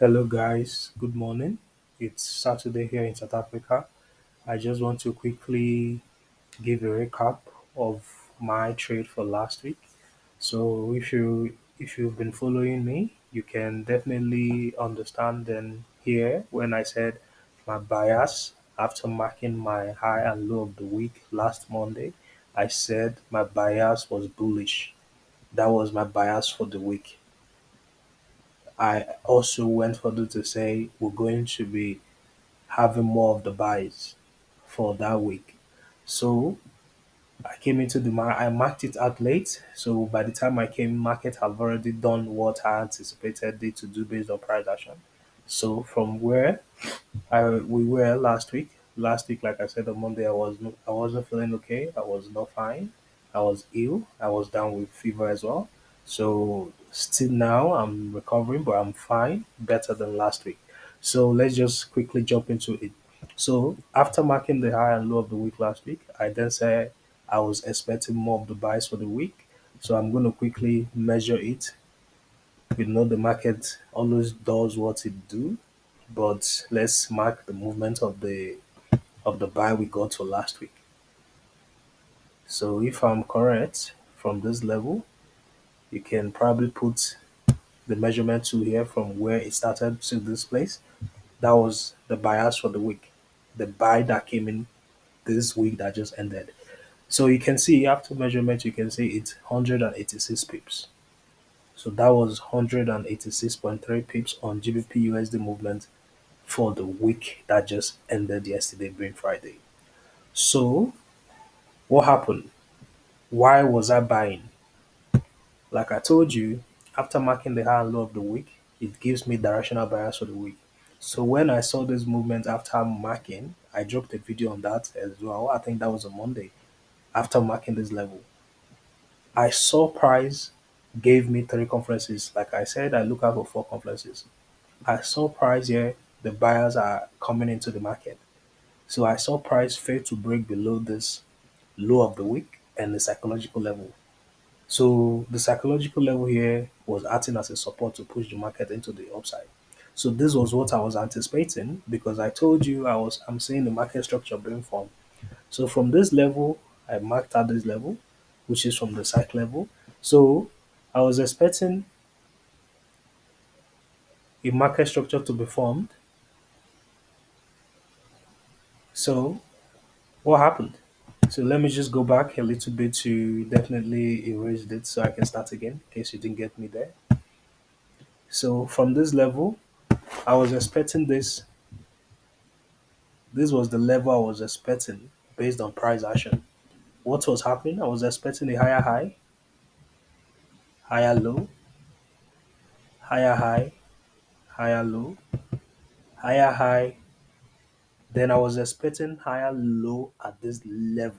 Hello, guys. Good morning. It's Saturday here in South Africa. I just want to quickly give a recap of my trade for last week. So, if you've been following me, you can definitely understand then here when I said my bias after marking my high and low of the week last Monday, I said my bias was bullish. That was my bias for the week. I also went further to say we're going to be having more of the buys for that week. So I came into I marked it out late. So by the time I came, market have already done what I anticipated it to do based on price action. So from where we were last week. Last week, like I said on Monday, I wasn't feeling okay. I was not fine. I was ill. I was down with fever as well. So still now I'm recovering, but I'm fine, better than last week. So let's just quickly jump into it. So after marking the high and low of the week last week, I then said I was expecting more of the buys for the week. So I'm going to quickly measure it. We know the market always does what it do, but let's mark the movement of the buy we got to last week. So if I'm correct from this level, you can probably put the measurement to here from where it started to this place. That was the bias for the week. The buy that came in this week that just ended. So you can see after measurement, you can see it's 186 pips. So that was 186.3 pips on GBPUSD movement for the week that just ended yesterday, being Friday. So what happened? Why was I buying? Like I told you, after marking the high and low of the week, it gives me directional bias for the week. So when I saw this movement after marking, I dropped a video on that as well. I think that was a Monday after marking this level. I saw price gave me three conferences. Like I said, I look out for four conferences. I saw price here, the buyers are coming into the market. So I saw price fail to break below this low of the week and the psychological level. So the psychological level here was acting as a support to push the market into the upside. So this was what I was anticipating because I told you I'm seeing the market structure being formed. So from this level, I marked out this level, which is from the psych level. So I was expecting a market structure to be formed. So what happened? So let me just go back a little bit to definitely erase it so I can start again in case you didn't get me there. So from this level, I was expecting this. This was the level I was expecting based on price action. What was happening? I was expecting a higher high, higher low, higher high, higher low, higher high. Then I was expecting higher low at this level.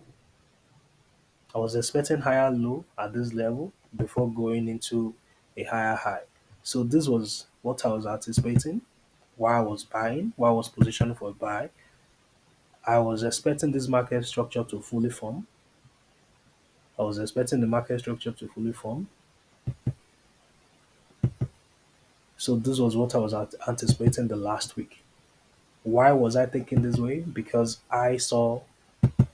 I was expecting higher low at this level before going into a higher high. So this was what I was anticipating while I was buying, while I was positioned for a buy. I was expecting this market structure to fully form. I was expecting the market structure to fully form. So this was what I was anticipating the last week. Why was I thinking this way? Because I saw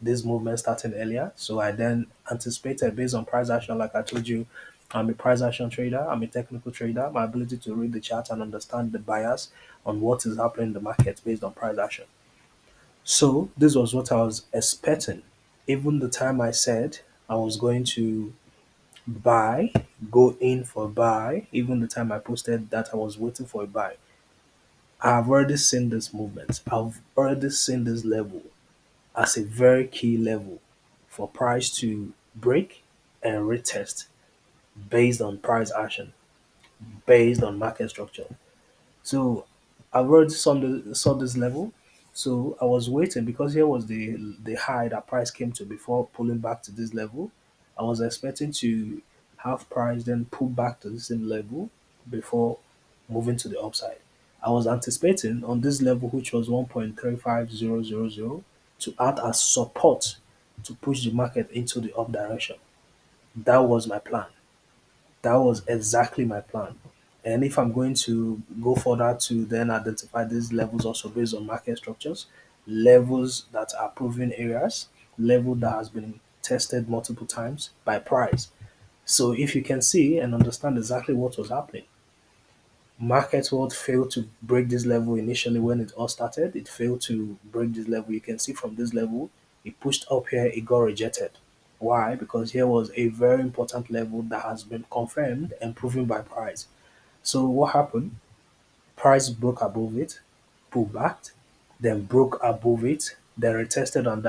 this movement starting earlier. So I then anticipated based on price action, like I told you, I'm a price action trader, I'm a technical trader. My ability to read the chart and understand the bias on what is happening in the market based on price action. So this was what I was expecting. Even the time I said I was going to buy, go in for buy, even the time I posted that I was waiting for a buy, I've already seen this movement. I've already seen this level as a very key level for price to break and retest based on price action, based on market structure. So I've already saw this level. So I was waiting because here was the high that price came to before pulling back to this level. I was expecting to have price then pull back to the same level before moving to the upside. I was anticipating on this level, which was 1.35000, to act as support to push the market into the up direction. That was my plan. That was exactly my plan. And if I'm going to go further to then identify these levels also based on market structures, levels that are proven areas, level that has been tested multiple times by price. So if you can see and understand exactly what was happening, market world failed to break this level initially when it all started. It failed to break this level. You can see from this level, it pushed up here, it got rejected. Why? Because here was a very important level that has been confirmed and proven by price. So what happened? Price broke above it, pulled back, then broke above it, then retested on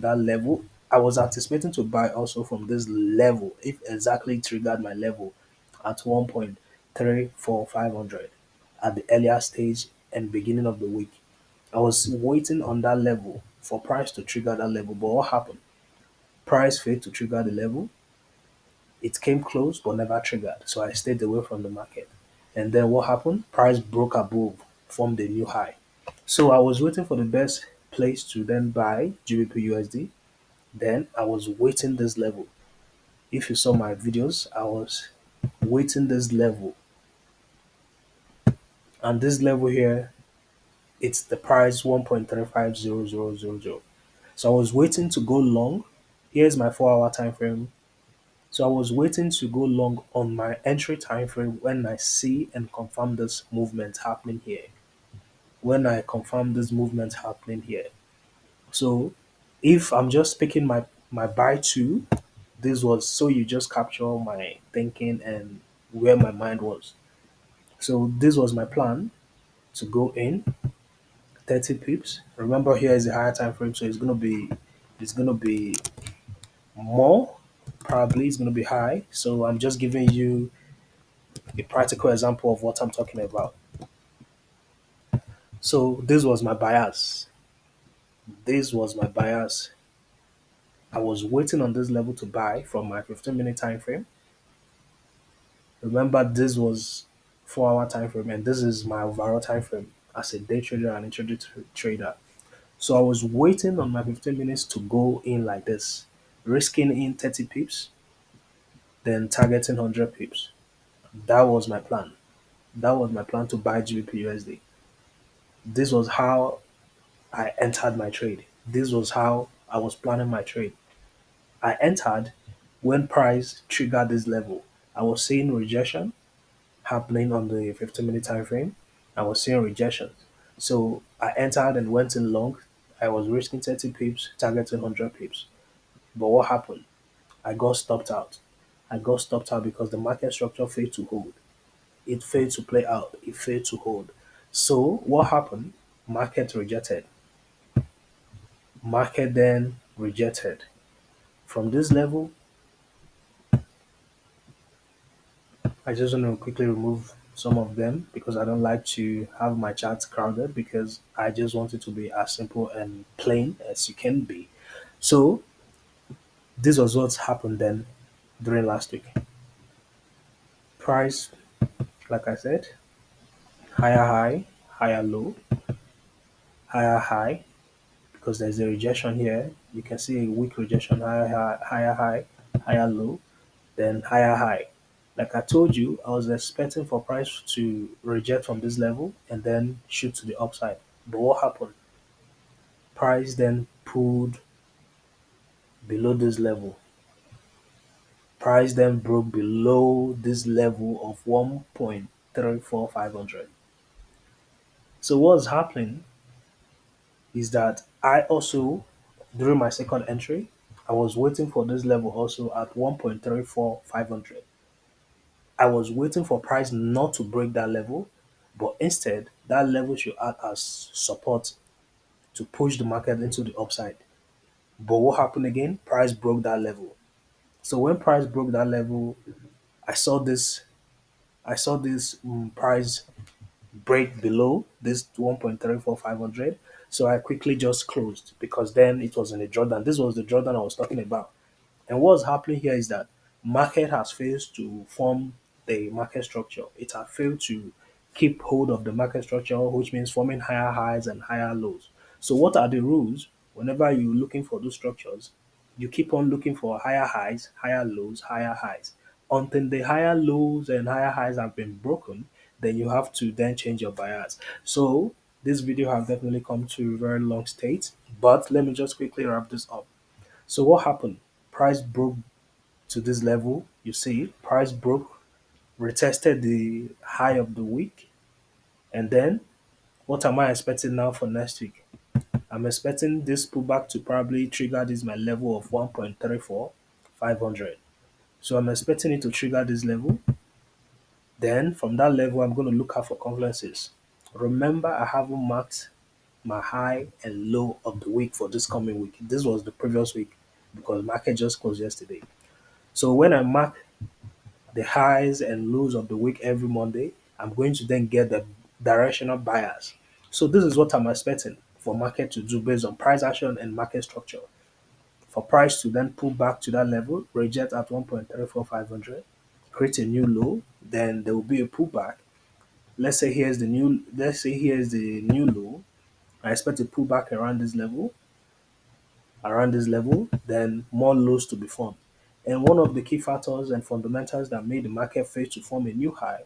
that level. I was anticipating to buy also from this level if exactly triggered my level at 1.34500 at the earlier stage and beginning of the week. I was waiting on that level for price to trigger that level, but what happened? Price failed to trigger the level. It came close but never triggered, so I stayed away from the market. And then what happened? Price broke above, formed a new high. So I was waiting for the best place to then buy GBPUSD. Then I was waiting this level. If you saw my videos, I was waiting this level. And this level here, it's the price 1.35000. So I was waiting to go long. Here's my 4 hour time frame. So I was waiting to go long on my entry time frame when I see and confirm this movement happening here. When I confirm this movement happening here. So if I'm just picking my buy to, this was so you just capture my thinking and where my mind was. So this was my plan to go in 30 pips. Remember here is a higher time frame, so it's gonna be more. Probably it's gonna be high. So I'm just giving you a practical example of what I'm talking about. So this was my bias. This was my bias. I was waiting on this level to buy from my 15-minute time frame. Remember, this was 4 hour time frame, and this is my overall time frame as a day trader and intraday trader. So I was waiting on my 15 minutes to go in like this, risking in 30 pips, then targeting 100 pips. That was my plan. That was my plan to buy GBPUSD. This was how I entered my trade. This was how I was planning my trade. I entered when price triggered this level. I was seeing rejection happening on the 15-minute time frame. I was seeing rejection. So I entered and went in long. I was risking 30 pips, targeting 100 pips. But what happened? I got stopped out. I got stopped out because the market structure failed to hold. It failed to play out. It failed to hold. So what happened? Market rejected. Market then rejected. From this level, I just want to quickly remove some of them because I don't like to have my charts crowded because I just want it to be as simple and plain as you can be. So this was what happened then during last week. Price, like I said, higher high, higher low, higher high because there's a rejection here. You can see a weak rejection, higher high, higher low, then higher high. Like I told you, I was expecting for price to reject from this level and then shoot to the upside. But what happened? Price then pulled below this level. Price then broke below this level of 1.34500. So what's happening is that I also, during my second entry, I was waiting for this level also at 1.34500. I was waiting for price not to break that level, but instead that level should act as support to push the market into the upside. But what happened again? Price broke that level. So when price broke that level, I saw this I saw this price break below this 1.34500. So I quickly just closed because then it was in a drawdown. This was the drawdown I was talking about. And what's happening here is that market has failed to form the market structure. It has failed to keep hold of the market structure, which means forming higher highs and higher lows. So what are the rules? Whenever you're looking for those structures, you keep on looking for higher highs, higher lows, higher highs. until the higher lows and higher highs have been broken, then you have to then change your bias. So this video has definitely come to a very long state, but let me just quickly wrap this up. So what happened? Price broke to this level. You see, price broke, retested the high of the week, and then what am I expecting now for next week? I'm expecting this pullback to probably trigger this my level of 1.34500. So I'm expecting it to trigger this level. Then from that level, I'm going to look out for confluences. Remember, I haven't marked my high and low of the week for this coming week. This was the previous week because market just closed yesterday. So when I mark the highs and lows of the week every Monday, I'm going to then get the directional bias. So this is what I'm expecting for market to do based on price action and market structure. For price to then pull back to that level, reject at 1.34500, create a new low, then there will be a pullback. Let's say here's the new low. I expect a pullback around this level, then more lows to be formed. And one of the key factors and fundamentals that made the market fail to form a new high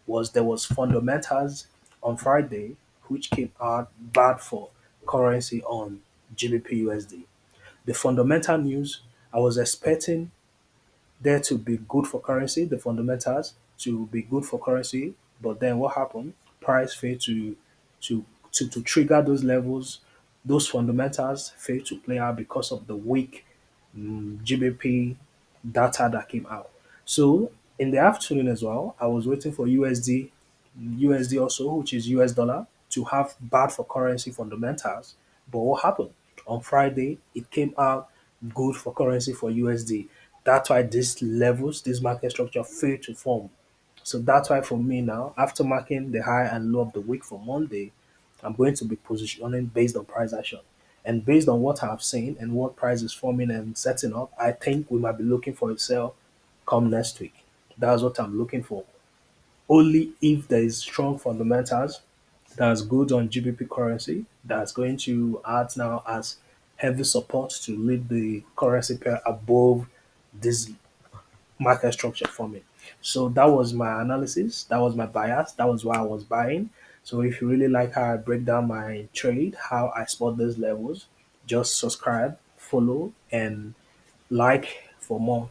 was there was fundamentals on Friday which came out bad for currency on GBPUSD. The fundamental news I was expecting there to be good for currency, the fundamentals to be good for currency. But then what happened? Price failed to to trigger those levels. Those fundamentals failed to play out because of the weak GBP data that came out. So in the afternoon as well, I was waiting for USD also, which is US dollar, to have bad for currency fundamentals. But what happened? On Friday, it came out good for currency for USD. That's why these levels, this market structure failed to form. So that's why for me now, after marking the high and low of the week for Monday, I'm going to be positioning based on price action. And based on what I've seen and what price is forming and setting up, I think we might be looking for a sell come next week. That's what I'm looking for. Only if there is strong fundamentals that's good on GBP currency that's going to act now as heavy support to lead the currency pair above this market structure forming. So that was my analysis. That was my bias. That was why I was buying. So if you really like how I break down my trade, how I spot those levels, just subscribe, follow, and like for more.